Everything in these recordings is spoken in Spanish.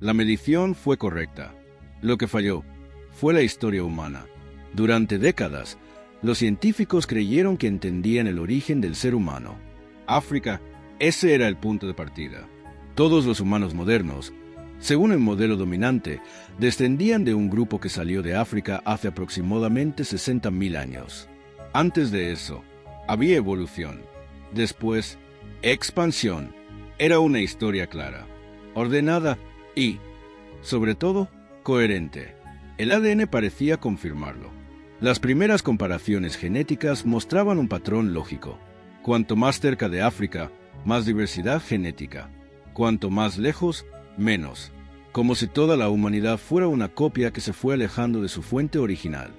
La medición fue correcta. Lo que falló fue la historia humana. Durante décadas, los científicos creyeron que entendían el origen del ser humano. África, ese era el punto de partida. Todos los humanos modernos, según el modelo dominante, descendían de un grupo que salió de África hace aproximadamente 60.000 años. Antes de eso, había evolución. Después, expansión. Era una historia clara, ordenada y, sobre todo, coherente. El ADN parecía confirmarlo. Las primeras comparaciones genéticas mostraban un patrón lógico. Cuanto más cerca de África, más diversidad genética. Cuanto más lejos, menos. Como si toda la humanidad fuera una copia que se fue alejando de su fuente original.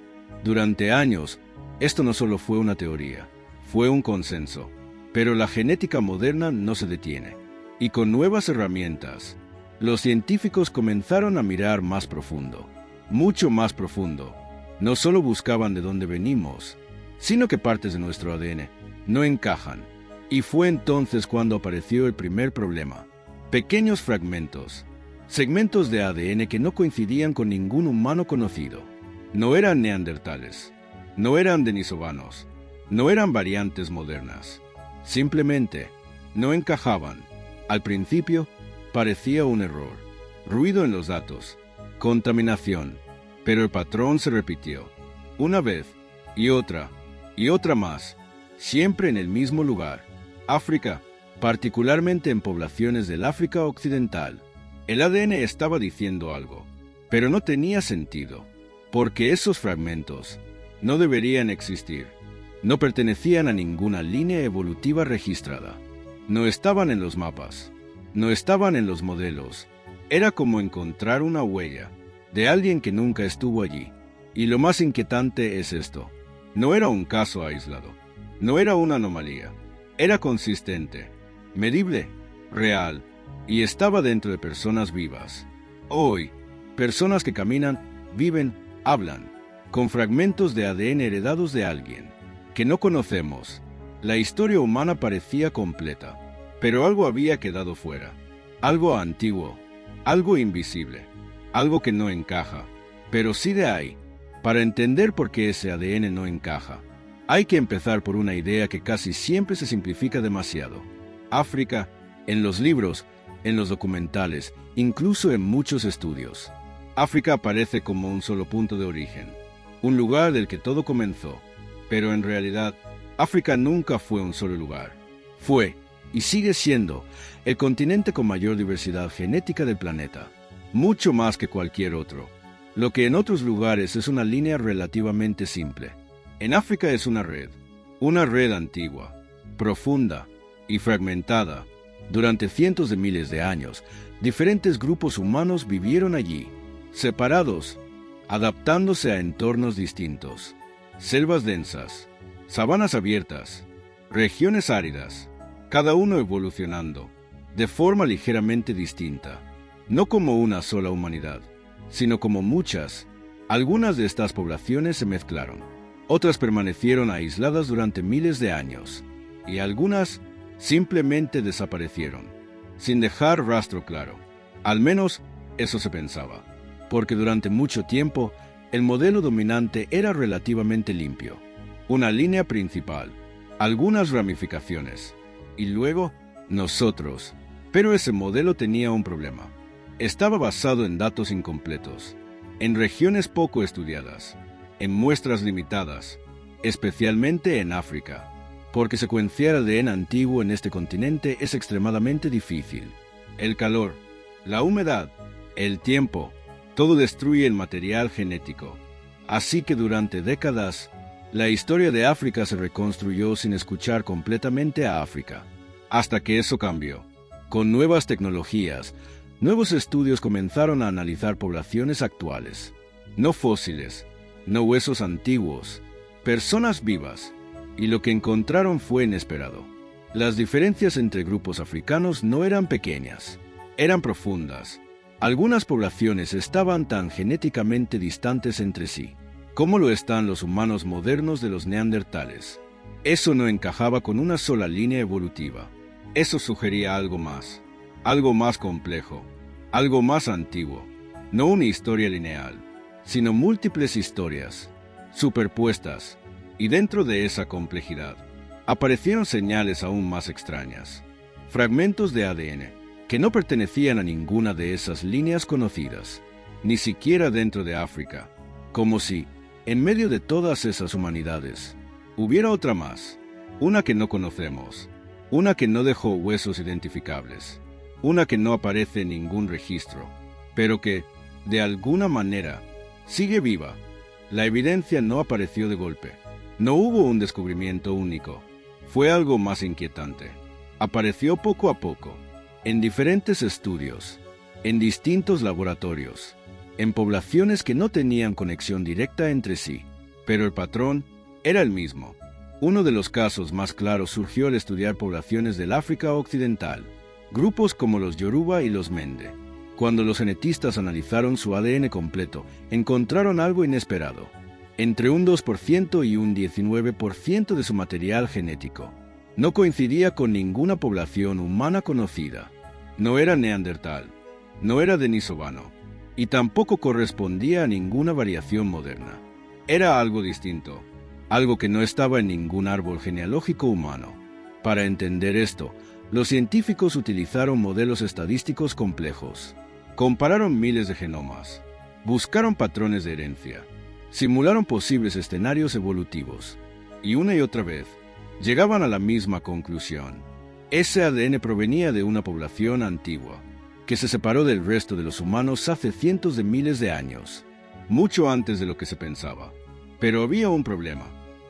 Durante años, esto no solo fue una teoría, fue un consenso. Pero la genética moderna no se detiene. Y con nuevas herramientas, los científicos comenzaron a mirar más profundo, mucho más profundo. No solo buscaban de dónde venimos, sino que partes de nuestro ADN no encajan. Y fue entonces cuando apareció el primer problema. Pequeños fragmentos, segmentos de ADN que no coincidían con ningún humano conocido. No eran neandertales, no eran denisovanos, no eran variantes modernas. Simplemente no encajaban. Al principio parecía un error, ruido en los datos, contaminación, pero el patrón se repitió, una vez y otra más, siempre en el mismo lugar, África, particularmente en poblaciones del África Occidental. El ADN estaba diciendo algo, pero no tenía sentido, porque esos fragmentos no deberían existir. No pertenecían a ninguna línea evolutiva registrada. No estaban en los mapas. No estaban en los modelos. Era como encontrar una huella de alguien que nunca estuvo allí. Y lo más inquietante es esto. No era un caso aislado. No era una anomalía. Era consistente, medible, real, y estaba dentro de personas vivas. Hoy, personas que caminan, viven, hablan, con fragmentos de ADN heredados de alguien que no conocemos. La historia humana parecía completa, pero algo había quedado fuera. Algo antiguo, algo invisible, algo que no encaja. Pero sí de ahí, para entender por qué ese ADN no encaja, hay que empezar por una idea que casi siempre se simplifica demasiado. África, en los libros, en los documentales, incluso en muchos estudios. África aparece como un solo punto de origen, un lugar del que todo comenzó. Pero en realidad, África nunca fue un solo lugar. Fue, y sigue siendo, el continente con mayor diversidad genética del planeta, mucho más que cualquier otro. Lo que en otros lugares es una línea relativamente simple. En África es una red antigua, profunda y fragmentada. Durante cientos de miles de años, diferentes grupos humanos vivieron allí, separados, adaptándose a entornos distintos. Selvas densas, sabanas abiertas, regiones áridas, cada uno evolucionando, de forma ligeramente distinta, no como una sola humanidad, sino como muchas. Algunas de estas poblaciones se mezclaron, otras permanecieron aisladas durante miles de años, y algunas simplemente desaparecieron, sin dejar rastro claro. Al menos eso se pensaba, porque durante mucho tiempo el modelo dominante era relativamente limpio. Una línea principal, algunas ramificaciones, y luego nosotros. Pero ese modelo tenía un problema. Estaba basado en datos incompletos, en regiones poco estudiadas, en muestras limitadas, especialmente en África, porque secuenciar ADN antiguo en este continente es extremadamente difícil. El calor, la humedad, el tiempo, todo destruye el material genético. Así que durante décadas, la historia de África se reconstruyó sin escuchar completamente a África. Hasta que eso cambió. Con nuevas tecnologías, nuevos estudios comenzaron a analizar poblaciones actuales. No fósiles, no huesos antiguos, personas vivas. Y lo que encontraron fue inesperado. Las diferencias entre grupos africanos no eran pequeñas, eran profundas. Algunas poblaciones estaban tan genéticamente distantes entre sí, como lo están los humanos modernos de los neandertales. Eso no encajaba con una sola línea evolutiva. Eso sugería algo más complejo, algo más antiguo, no una historia lineal, sino múltiples historias, superpuestas, y dentro de esa complejidad, aparecieron señales aún más extrañas, fragmentos de ADN que no pertenecían a ninguna de esas líneas conocidas, ni siquiera dentro de África, como si, en medio de todas esas humanidades, hubiera otra más, una que no conocemos, una que no dejó huesos identificables, una que no aparece en ningún registro, pero que, de alguna manera, sigue viva. La evidencia no apareció de golpe. No hubo un descubrimiento único. Fue algo más inquietante. Apareció poco a poco, en diferentes estudios, en distintos laboratorios, en poblaciones que no tenían conexión directa entre sí, pero el patrón era el mismo. Uno de los casos más claros surgió al estudiar poblaciones del África Occidental, grupos como los Yoruba y los Mende. Cuando los genetistas analizaron su ADN completo, encontraron algo inesperado. Entre un 2% y un 19% de su material genético no coincidía con ninguna población humana conocida. No era neandertal, no era denisovano, y tampoco correspondía a ninguna variación moderna. Era algo distinto, algo que no estaba en ningún árbol genealógico humano. Para entender esto, los científicos utilizaron modelos estadísticos complejos. Compararon miles de genomas, buscaron patrones de herencia, simularon posibles escenarios evolutivos, y una y otra vez llegaban a la misma conclusión. Ese ADN provenía de una población antigua, que se separó del resto de los humanos hace cientos de miles de años, mucho antes de lo que se pensaba. Pero había un problema.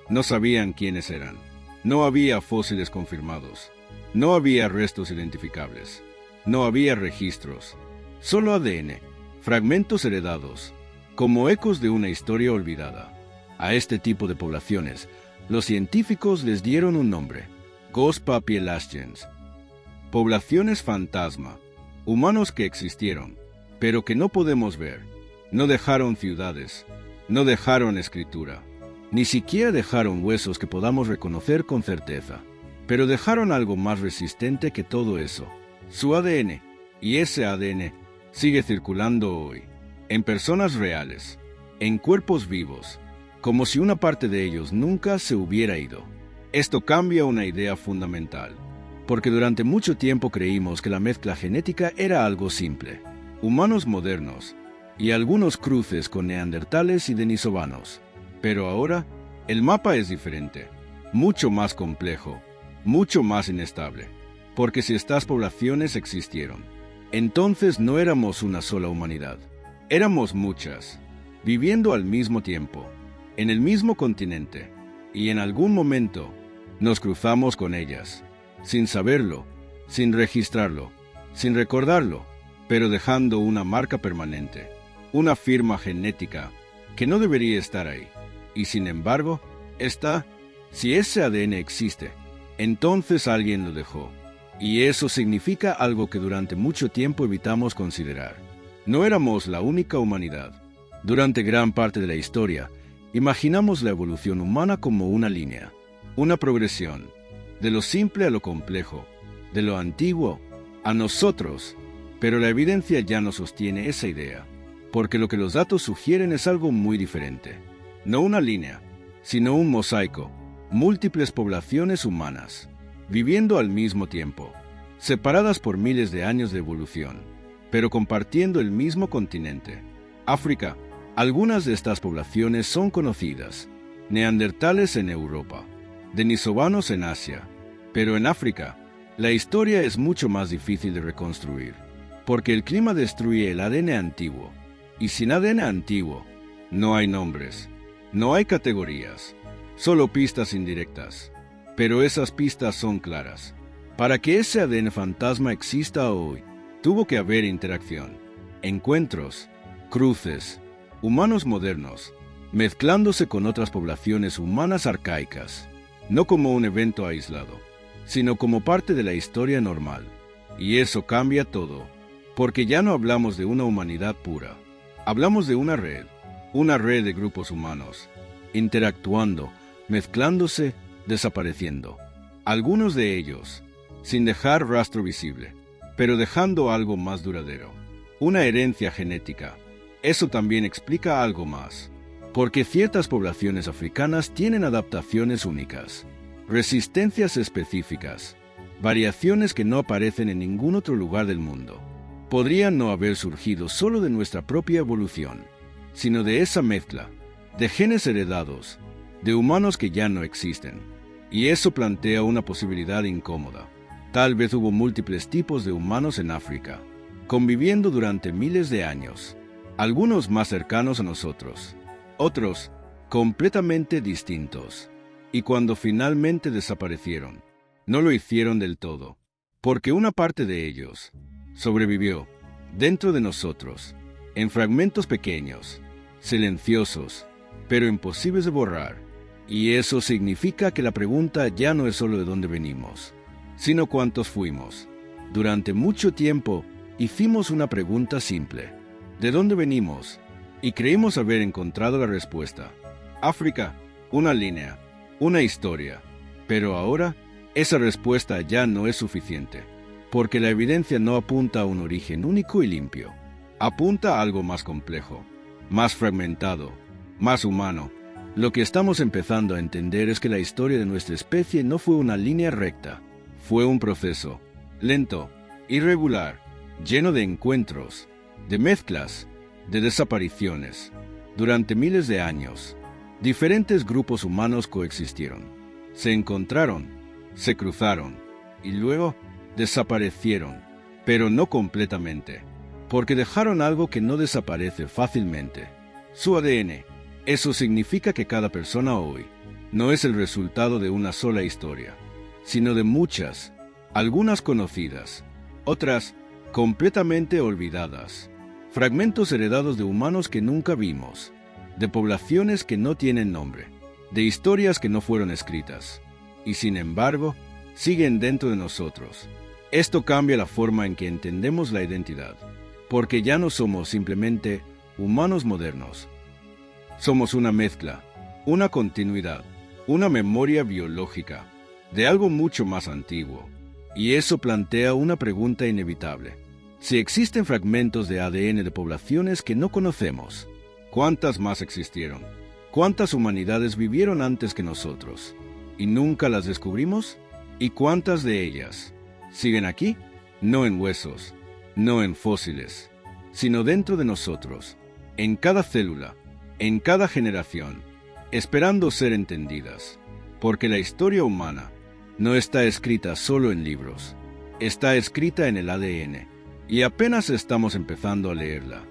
No sabían quiénes eran. No había fósiles confirmados. No había restos identificables. No había registros. Solo ADN, fragmentos heredados, como ecos de una historia olvidada. A este tipo de poblaciones, los científicos les dieron un nombre: Ghost Populations, poblaciones fantasma, humanos que existieron, pero que no podemos ver. No dejaron ciudades, no dejaron escritura, ni siquiera dejaron huesos que podamos reconocer con certeza, pero dejaron algo más resistente que todo eso: su ADN. Y ese ADN sigue circulando hoy, en personas reales, en cuerpos vivos, como si una parte de ellos nunca se hubiera ido. Esto cambia una idea fundamental, porque durante mucho tiempo creímos que la mezcla genética era algo simple. Humanos modernos, y algunos cruces con neandertales y denisovanos. Pero ahora, el mapa es diferente, mucho más complejo, mucho más inestable, porque si estas poblaciones existieron, entonces no éramos una sola humanidad, éramos muchas, viviendo al mismo tiempo, en el mismo continente, y en algún momento nos cruzamos con ellas, sin saberlo, sin registrarlo, sin recordarlo, pero dejando una marca permanente, una firma genética que no debería estar ahí, y sin embargo, está. Si ese ADN existe, entonces alguien lo dejó. Y eso significa algo que durante mucho tiempo evitamos considerar. No éramos la única humanidad. Durante gran parte de la historia, imaginamos la evolución humana como una línea, una progresión, de lo simple a lo complejo, de lo antiguo a nosotros, pero la evidencia ya no sostiene esa idea, porque lo que los datos sugieren es algo muy diferente. No una línea, sino un mosaico, múltiples poblaciones humanas, viviendo al mismo tiempo, separadas por miles de años de evolución, pero compartiendo el mismo continente. África. Algunas de estas poblaciones son conocidas: neandertales en Europa, denisovanos en Asia. Pero en África, la historia es mucho más difícil de reconstruir, porque el clima destruye el ADN antiguo, y sin ADN antiguo, no hay nombres, no hay categorías, solo pistas indirectas. Pero esas pistas son claras. Para que ese ADN fantasma exista hoy, tuvo que haber interacción, encuentros, cruces, humanos modernos, mezclándose con otras poblaciones humanas arcaicas, no como un evento aislado, sino como parte de la historia normal. Y eso cambia todo, porque ya no hablamos de una humanidad pura, hablamos de una red de grupos humanos, interactuando, mezclándose, desapareciendo. Algunos de ellos, sin dejar rastro visible, pero dejando algo más duradero. una herencia genética. Eso también explica algo más, porque ciertas poblaciones africanas tienen adaptaciones únicas, resistencias específicas, variaciones que no aparecen en ningún otro lugar del mundo. Podrían no haber surgido solo de nuestra propia evolución, sino de esa mezcla de genes heredados, de humanos que ya no existen. Y eso plantea una posibilidad incómoda. Tal vez hubo múltiples tipos de humanos en África, conviviendo durante miles de años, algunos más cercanos a nosotros, otros completamente distintos. Y cuando finalmente desaparecieron, no lo hicieron del todo, porque una parte de ellos sobrevivió dentro de nosotros, en fragmentos pequeños, silenciosos, pero imposibles de borrar. Y eso significa que la pregunta ya no es solo de dónde venimos, sino cuántos fuimos. Durante mucho tiempo hicimos una pregunta simple: ¿de dónde venimos? Y creímos haber encontrado la respuesta. África, una línea, una historia. Pero ahora, esa respuesta ya no es suficiente, porque la evidencia no apunta a un origen único y limpio. Apunta a algo más complejo, más fragmentado, más humano. Lo que estamos empezando a entender es que la historia de nuestra especie no fue una línea recta. Fue un proceso, lento, irregular, lleno de encuentros, de mezclas, de desapariciones. Durante miles de años, diferentes grupos humanos coexistieron. Se encontraron, se cruzaron, y luego desaparecieron, pero no completamente, porque dejaron algo que no desaparece fácilmente: su ADN. Eso significa que cada persona hoy no es el resultado de una sola historia, sino de muchas, algunas conocidas, otras completamente olvidadas, fragmentos heredados de humanos que nunca vimos, de poblaciones que no tienen nombre, de historias que no fueron escritas, y sin embargo, siguen dentro de nosotros. Esto cambia la forma en que entendemos la identidad, porque ya no somos simplemente humanos modernos. Somos una mezcla, una continuidad, una memoria biológica de algo mucho más antiguo. Y eso plantea una pregunta inevitable. Si existen fragmentos de ADN de poblaciones que no conocemos, ¿cuántas más existieron? ¿Cuántas humanidades vivieron antes que nosotros y nunca las descubrimos? ¿Y cuántas de ellas siguen aquí? No en huesos, no en fósiles, sino dentro de nosotros, en cada célula, en cada generación, esperando ser entendidas, porque la historia humana no está escrita solo en libros, está escrita en el ADN, y apenas estamos empezando a leerla.